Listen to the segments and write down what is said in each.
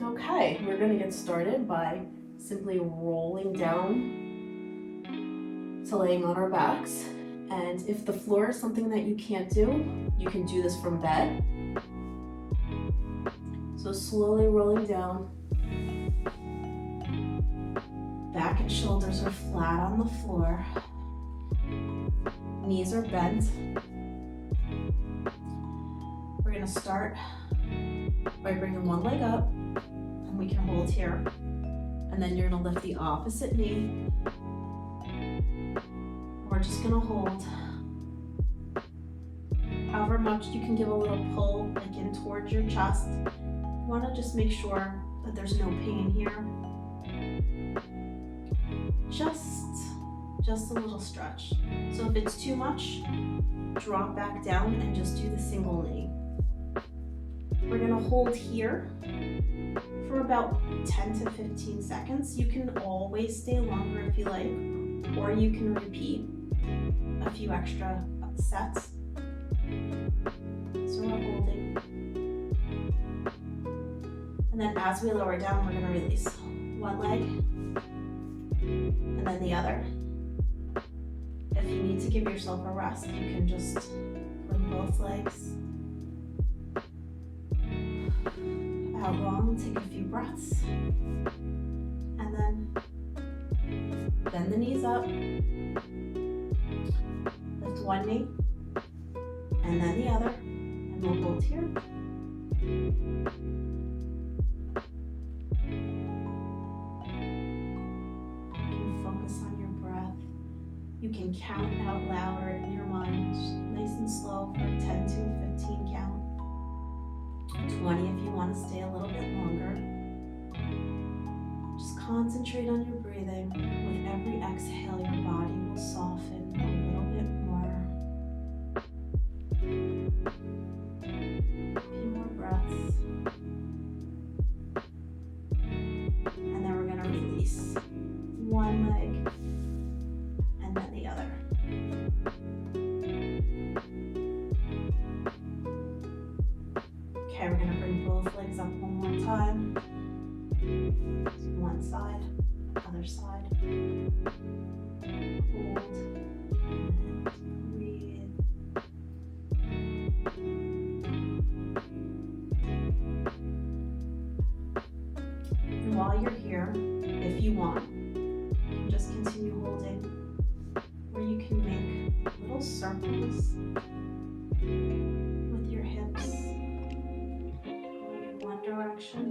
Okay, we're gonna get started by simply rolling down to laying on our backs. And if the floor is something that you can't do, you can do this from bed. So slowly rolling down. Back and shoulders are flat on the floor. Knees are bent. We're gonna start by bringing one leg up, and we can hold here. And then you're gonna lift the opposite knee. We're just gonna hold. However much you can give a little pull, like in towards your chest. You wanna just make sure that there's no pain here. Just a little stretch. So if it's too much, drop back down and just do the single knee. We're gonna hold here for about 10 to 15 seconds. You can always stay longer if you like, or you can repeat a few extra sets. So we're holding. And then as we lower down, we're gonna release one leg and then the other. If you need to give yourself a rest, you can just bring both legs out long, take a few breaths, and then bend the knees up, lift one knee, and then the other, and we'll hold here. You can count out louder in your mind, nice and slow for a 10 to 15 count. 20 if you want to stay a little bit longer. Just concentrate on your breathing. With every exhale, your body will soften a little bit more. A few more breaths. And then we're going to release one leg and then the other. Okay, we're gonna bring both legs up one more time. One side, other side. Hold and breathe. And while you're here, if you want, you can just continue holding. You can make little circles with your hips going in one direction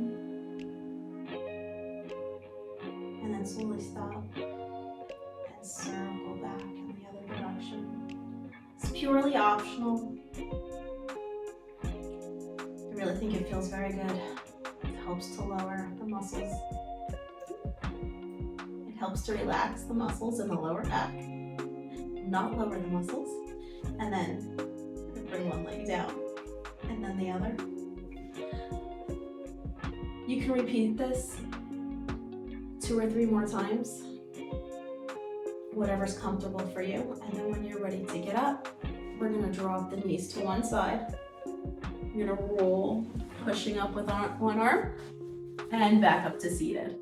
and then slowly stop and circle back in the other direction. It's purely optional. I really think it feels very good. It helps to lower the muscles. It helps to relax the muscles in the lower back. Not lower the muscles, and then bring one leg down and then the other. You can repeat this 2 or 3 more times, whatever's comfortable for you. And then when you're ready to get up, we're gonna drop the knees to one side. You're gonna roll, pushing up with one arm and back up to seated.